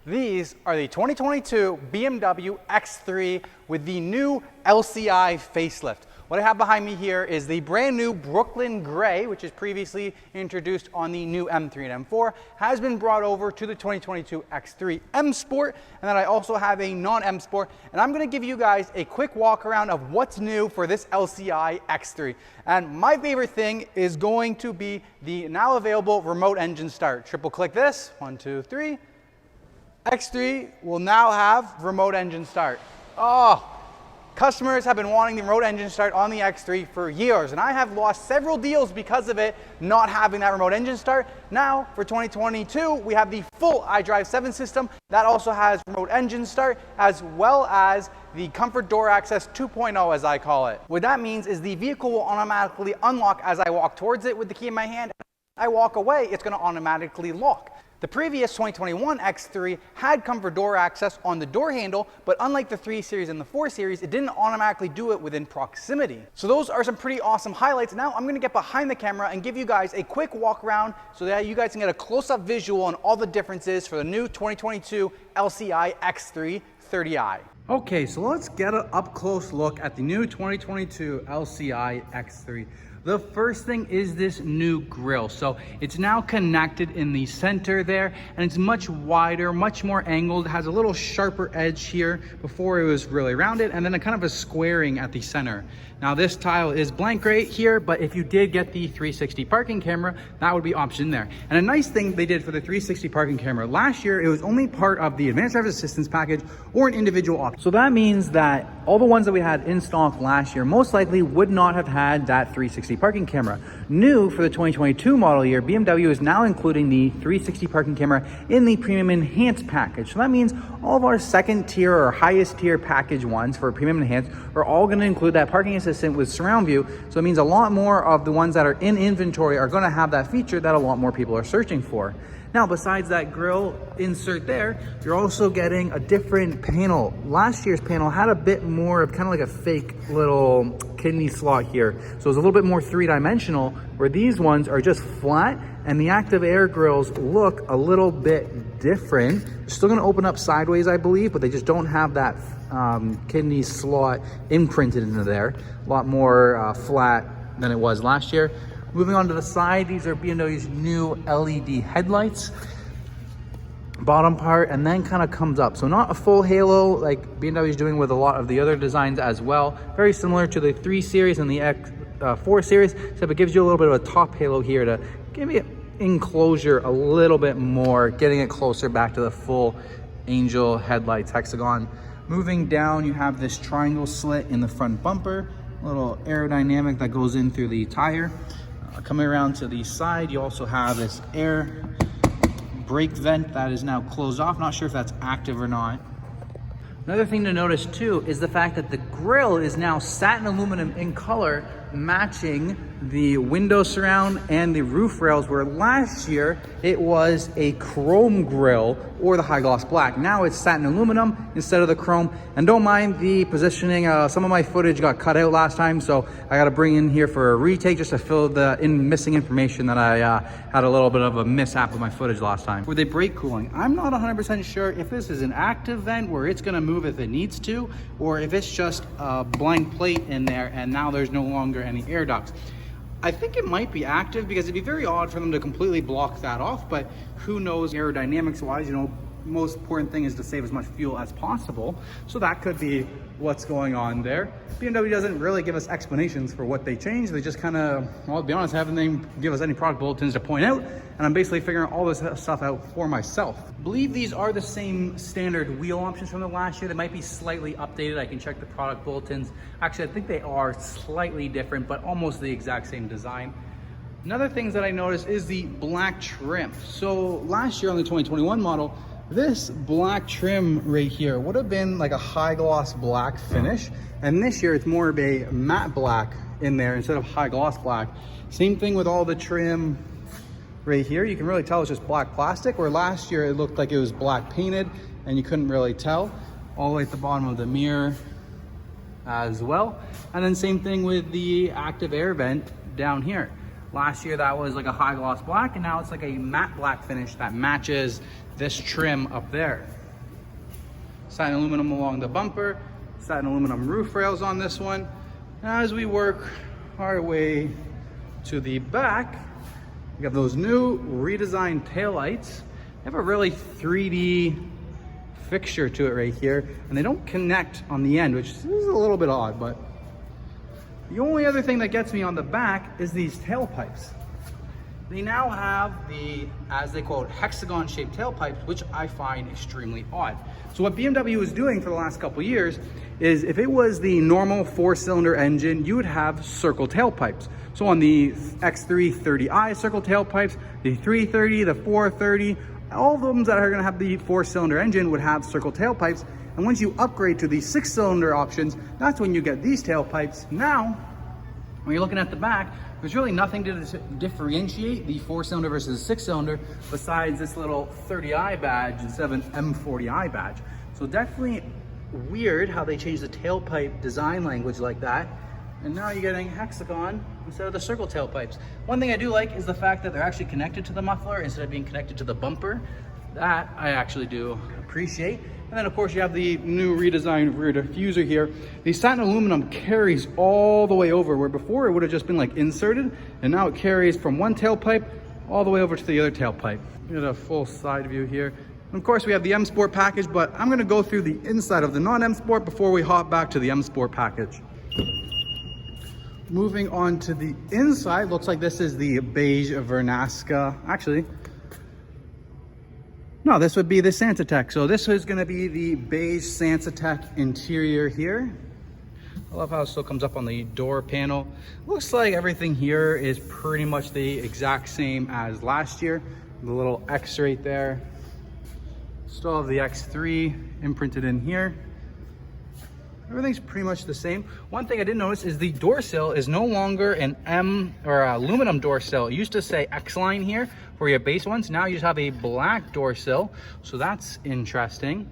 These are the 2022 BMW X3 with the new LCI facelift. What I have behind me here is the brand new Brooklyn Gray, which is previously introduced on the new M3 and M4, has been brought over to the 2022 X3 M Sport, and then I also have a non-M Sport, and I'm going to give you guys a quick walk around of what's new for this LCI X3. And my favorite thing is going to be the now available remote engine start. Triple click this, 1, 2, 3. X3 will now have remote engine start. Customers have been wanting the remote engine start on the X3 for years, and I have lost several deals because of it not having that remote engine start. Now, for 2022, we have the full iDrive 7 system that also has remote engine start, as well as the comfort door access 2.0, as I call it. What that means is the vehicle will automatically unlock as I walk towards it with the key in my hand. As I walk away, it's going to automatically lock. The previous 2021 X3 had comfort door access on the door handle, but unlike the 3 Series and the 4 Series, it didn't automatically do it within proximity. So those are some pretty awesome highlights. Now I'm gonna get behind the camera and give you guys a quick walk around so that you guys can get a close-up visual on all the differences for the new 2022 LCI X3 30i. Okay, so let's get an up-close look at the new 2022 LCI X3. The first thing is this new grille. So it's now connected in the center there, and it's much wider, much more angled. It has a little sharper edge here. Before it was really rounded, and then a kind of a squaring at the center. Now this tile is blank right here, but if you did get the 360 parking camera, that would be option there. And a nice thing they did for the 360 parking camera, last year it was only part of the advanced driver assistance package or an individual option. So that means that all the ones that we had in stock last year most likely would not have had that 360 parking camera. New for the 2022 model year, BMW is now including the 360 parking camera in the premium enhanced package. So that means all of our second tier or highest tier package ones for premium enhanced are all going to include that parking assistant with surround view. So it means a lot more of the ones that are in inventory are going to have that feature that a lot more people are searching for. Now, besides that grille insert there, you're also getting a different panel. Last year's panel had a bit more of kind of like a fake little kidney slot here. So it's a little bit more three-dimensional, where these ones are just flat, and the active air grills look a little bit different. They're still gonna open up sideways, I believe, but they just don't have that kidney slot imprinted into there. A lot more flat than it was last year. Moving on to the side, these are BMW's new LED headlights. Bottom part, and then kind of comes up. So not a full halo like BMW is doing with a lot of the other designs as well. Very similar to the 3 Series and the 4 Series, except it gives you a little bit of a top halo here to give it enclosure a little bit more, getting it closer back to the full angel headlights hexagon. Moving down, you have this triangle slit in the front bumper, a little aerodynamic that goes in through the tire. Coming around to the side, you also have this air brake vent that is now closed off. Not sure if that's active or not. Another thing to notice too is the fact that the grille is now satin aluminum in color, matching the window surround and the roof rails, where last year it was a chrome grille or the high gloss black. Now it's satin aluminum instead of the chrome. And don't mind the positioning, some of my footage got cut out last time, so I got to bring in here for a retake just to fill the missing information that I had a little bit of a mishap with my footage last time. With the brake cooling, I'm not 100% sure if this is an active vent where it's going to move if it needs to, or if it's just a blank plate in there and now there's no longer any air ducts. I think it might be active because it'd be very odd for them to completely block that off, but who knows aerodynamics wise, you know, most important thing is to save as much fuel as possible. So that could be what's going on there. BMW doesn't really give us explanations for what they changed. They just kind of, well, to be honest, haven't give us any product bulletins to point out. And I'm basically figuring all this stuff out for myself. I believe these are the same standard wheel options from the last year. They might be slightly updated. I can check the product bulletins. Actually, I think they are slightly different, but almost the exact same design. Another thing that I noticed is the black trim. So last year on the 2021 model, this black trim right here would have been like a high gloss black finish. And this year it's more of a matte black in there instead of high gloss black. Same thing with all the trim right here. You can really tell it's just black plastic, where last year it looked like it was black painted and you couldn't really tell. All the way at the bottom of the mirror as well. And then same thing with the active air vent down here. Last year that was like a high gloss black, and now it's like a matte black finish that matches this trim up there. Satin aluminum along the bumper, satin aluminum roof rails on this one. As we work our way to the back, we got those new redesigned taillights. They have a really 3D fixture to it right here, and they don't connect on the end, which is a little bit odd, but the only other thing that gets me on the back is these tailpipes. They now have the, as they quote, hexagon shaped tailpipes, which I find extremely odd. So what BMW was doing for the last couple of years is, if it was the normal 4-cylinder engine, you would have circle tailpipes. So on the X3 30i, circle tailpipes, the 330, the 430, all of them that are gonna have the 4-cylinder engine would have circle tailpipes. And once you upgrade to the 6-cylinder options, that's when you get these tailpipes. Now, when you're looking at the back, there's really nothing to differentiate the 4-cylinder versus the 6-cylinder besides this little 30i badge instead of an M40i badge. So definitely weird how they changed the tailpipe design language like that. And now you're getting hexagon instead of the circle tailpipes. One thing I do like is the fact that they're actually connected to the muffler instead of being connected to the bumper. That I actually do appreciate. And then of course you have the new redesigned rear diffuser here. The satin aluminum carries all the way over, where before it would have just been like inserted, and now it carries from one tailpipe all the way over to the other tailpipe. Get a full side view here. And of course we have the M Sport package, but I'm gonna go through the inside of the non-M Sport before we hop back to the M Sport package. Moving on to the inside, looks like this is the beige Vernasca. Actually, no, this would be the Sensatec. So this is gonna be the beige Sensatec interior here. I love how it still comes up on the door panel. Looks like everything here is pretty much the exact same as last year. The little X right there. Still have the X3 imprinted in here. Everything's pretty much the same. One thing I did notice is the door sill is no longer an aluminum door sill. It used to say X-line here for your base ones. Now you just have a black door sill, so that's interesting.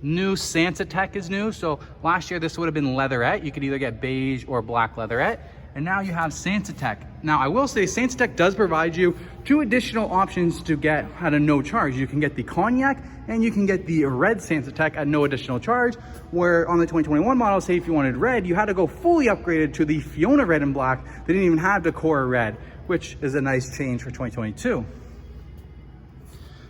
New Sensatec is new. So last year this would have been leatherette. You could either get beige or black leatherette. And now you have Sensatec. Now I will say Sensatec does provide you 2 additional options to get at a no charge. You can get the cognac and you can get the red Sensatec at no additional charge, where on the 2021 model, say if you wanted red, you had to go fully upgraded to the Fiona red and black. They didn't even have Tacora red, which is a nice change for 2022.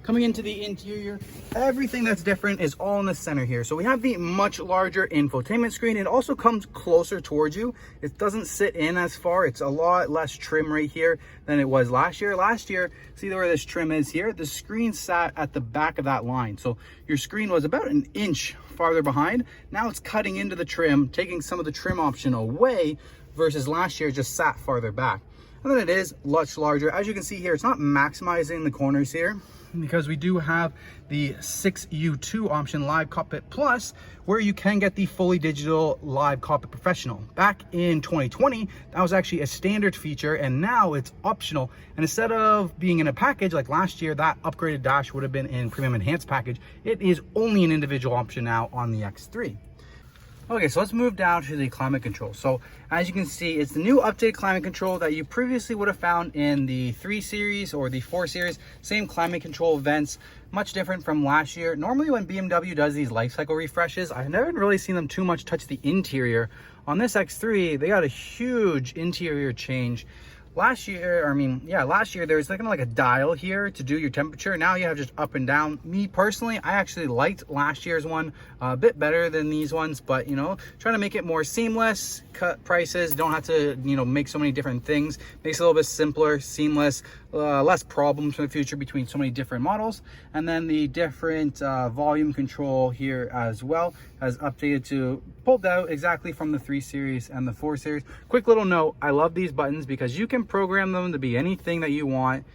Coming into the interior, everything that's different is all in the center here. So we have the much larger infotainment screen. It also comes closer towards you. It doesn't sit in as far. It's a lot less trim right here than it was last year. Last year, see where this trim is here? The screen sat at the back of that line. So your screen was about an inch farther behind. Now it's cutting into the trim, taking some of the trim option away, versus last year just sat farther back. And then it is much larger. As you can see here, it's not maximizing the corners here, because we do have the 6U2 option, Live Cockpit Plus, where you can get the fully digital Live Cockpit Professional. Back in 2020, that was actually a standard feature, and now it's optional. And instead of being in a package like last year, that upgraded dash would have been in Premium Enhanced package. It is only an individual option now on the X3. Okay, so let's move down to the climate control. So as you can see, it's the new updated climate control that you previously would have found in the 3 Series or the 4 Series. Same climate control vents, much different from last year. Normally when BMW does these life cycle refreshes, I've never really seen them too much touch the interior. On this X3, they got a huge interior change. Last year there was like a dial here to do your temperature. Now you have just up and down. Me personally, I actually liked last year's one a bit better than these ones, but you know, trying to make it more seamless, cut prices, don't have to, you know, make so many different things. Makes it a little bit simpler, seamless, less problems for the future between so many different models. And then the different volume control here as well has updated to pulled out exactly from the 3 Series and the 4 Series. Quick little note, I love these buttons because you can program them to be anything that you want.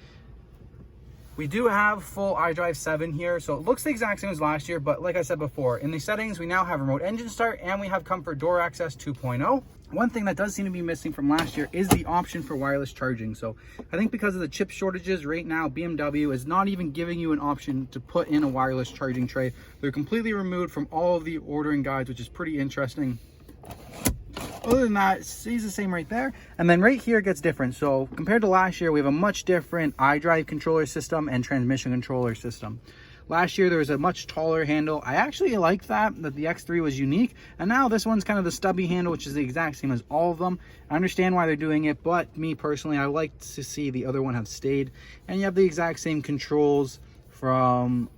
We do have full iDrive 7 here, so it looks the exact same as last year, but like I said before, in the settings, we now have remote engine start and we have comfort door access 2.0. One thing that does seem to be missing from last year is the option for wireless charging. So I think because of the chip shortages right now, BMW is not even giving you an option to put in a wireless charging tray. They're completely removed from all of the ordering guides, which is pretty interesting. Other than that, it stays the same right there. And then right here it gets different. So compared to last year, we have a much different iDrive controller system and transmission controller system. Last year, there was a much taller handle. I actually like that the X3 was unique. And now this one's kind of the stubby handle, which is the exact same as all of them. I understand why they're doing it, but me personally, I like to see the other one have stayed. And you have the exact same controls from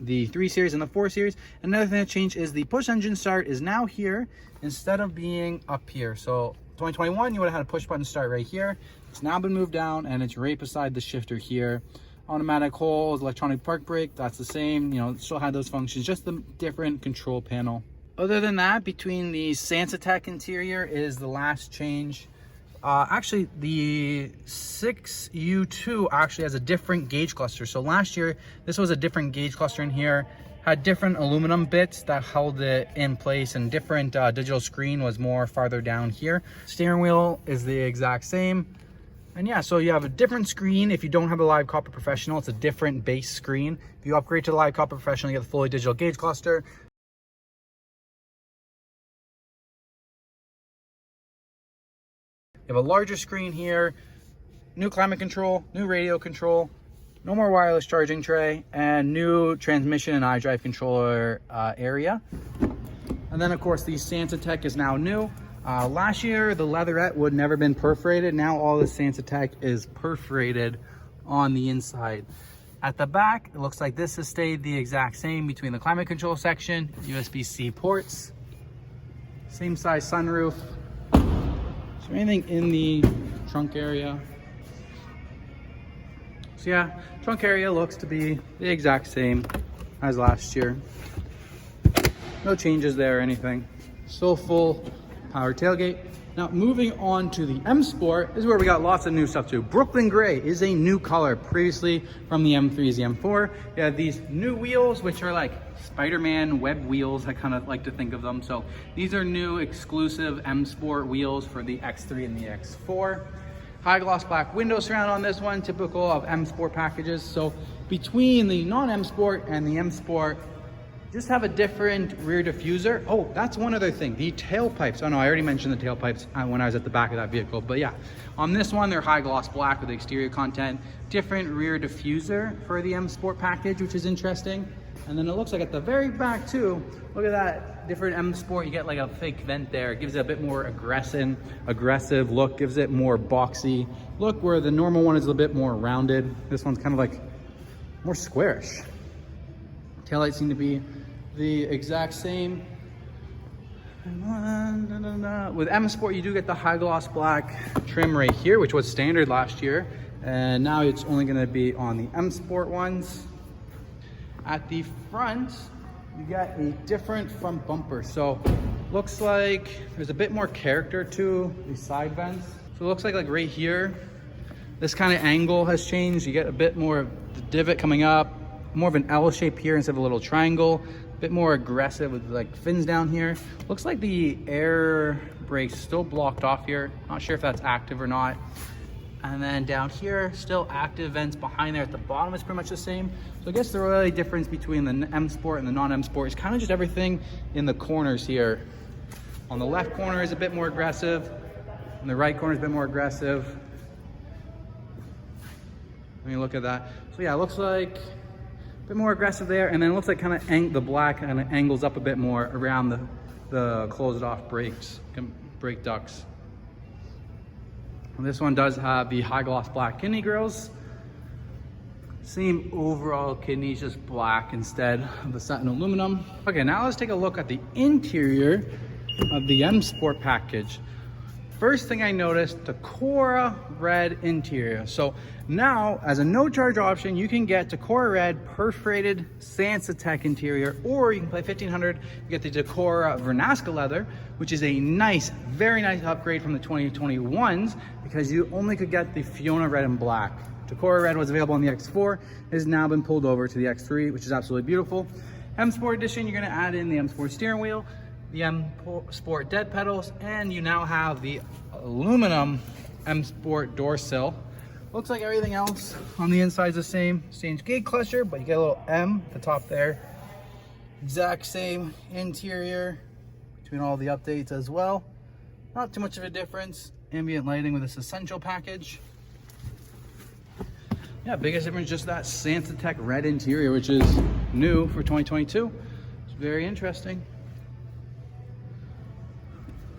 the 3 Series and the 4 Series. Another thing that changed is the push engine start is now here instead of being up here. So 2021, you would have had a push button start right here. It's now been moved down and it's right beside the shifter here. Automatic hold, electronic park brake, that's the same. You know, it still had those functions, just the different control panel. Other than that, between the Sensatec interior is the last change. Actually, the 6U2 actually has a different gauge cluster. So last year, this was a different gauge cluster in here. Had different aluminum bits that held it in place, and different digital screen was more farther down here. Steering wheel is the exact same. And yeah, so you have a different screen. If you don't have a Live Copper Professional, it's a different base screen. If you upgrade to the Live Copper Professional, you get the fully digital gauge cluster. You have a larger screen here, new climate control, new radio control, no more wireless charging tray, and new transmission and iDrive controller area. And then of course the Sensatec is now new. Last year, the leatherette would never been perforated. Now all the Sensatec is perforated on the inside. At the back, it looks like this has stayed the exact same between the climate control section, USB-C ports, same size sunroof. Is there anything in the trunk area? So yeah, trunk area looks to be the exact same as last year. No changes there or anything. Still full power tailgate. Now moving on to the M Sport, this is where we got lots of new stuff too. Brooklyn Gray is a new color previously from the M3s, the M4. You have these new wheels, which are like Spider-Man web wheels, I kind of like to think of them. So these are new exclusive M Sport wheels for the X3 and the X4. High gloss black window surround on this one, typical of M Sport packages. So between the non-M Sport and the M Sport, just have a different rear diffuser. Oh, that's one other thing, the tailpipes. Oh no, I already mentioned the tailpipes when I was at the back of that vehicle, but yeah, on this one, they're high gloss black with exterior content, different rear diffuser for the M Sport package, which is interesting. And then it looks like at the very back too, look at that, different M Sport, you get like a fake vent there. It gives it a bit more aggressive look, gives it more boxy look, where the normal one is a little bit more rounded. This one's kind of like more squarish. Taillights seem to be the exact same. With M Sport, you do get the high gloss black trim right here, which was standard last year. And now it's only gonna be on the M Sport ones. At the front, you got a different front bumper. So looks like there's a bit more character to the side vents. So it looks like right here, this kind of angle has changed. You get a bit more of the divot coming up, more of an L shape here instead of a little triangle, a bit more aggressive with like fins down here. Looks like the air brake's still blocked off here. Not sure if that's active or not. And then down here, still active vents behind there. At the bottom is pretty much the same. So I guess the really difference between the M Sport and the non-M Sport is kind of just everything in the corners here. On the left corner is a bit more aggressive. On the right corner is a bit more aggressive. Let me look at that. So yeah, it looks like a bit more aggressive there. And then it looks like kind of the black kind of angles up a bit more around the closed off brake ducts. This one does have the high gloss black kidney grills. Same overall kidneys, just black instead of the satin aluminum. Okay, now let's take a look at the interior of the M Sport package. First thing I noticed, Tacora red interior. So now, as a no charge option, you can get Tacora red perforated Sensatec interior, or you can play 1500, you get the Tacora Vernasca leather, which is a nice, very nice upgrade from the 2021s, because you only could get the Fiona red and black. Tacora red was available on the X4, has now been pulled over to the X3, which is absolutely beautiful. M Sport edition, you're gonna add in the M Sport steering wheel, the M Sport dead pedals, and you now have the aluminum M Sport door sill. Looks like everything else on the inside is the same. Same gate cluster, but you get a little M at the top there. Exact same interior between all the updates as well. Not too much of a difference. Ambient lighting with this essential package. Yeah, biggest difference just that Sensatec red interior, which is new for 2022. It's very interesting.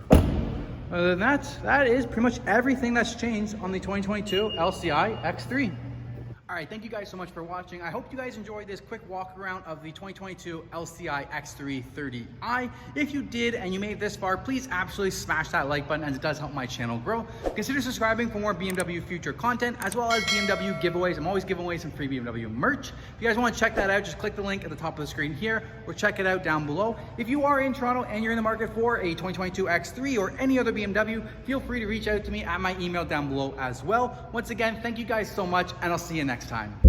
Other than that, that is pretty much everything that's changed on the 2022 LCI X3. All right, thank you guys so much for watching. I hope you guys enjoyed this quick walk around of the 2022 LCI X3 30i. If you did and you made it this far, please absolutely smash that like button as it does help my channel grow. Consider subscribing for more BMW future content as well as BMW giveaways. I'm always giving away some free BMW merch. If you guys want to check that out, just click the link at the top of the screen here or check it out down below. If you are in Toronto and you're in the market for a 2022 X3 or any other BMW, feel free to reach out to me at my email down below as well. Once again, thank you guys so much and I'll see you next time.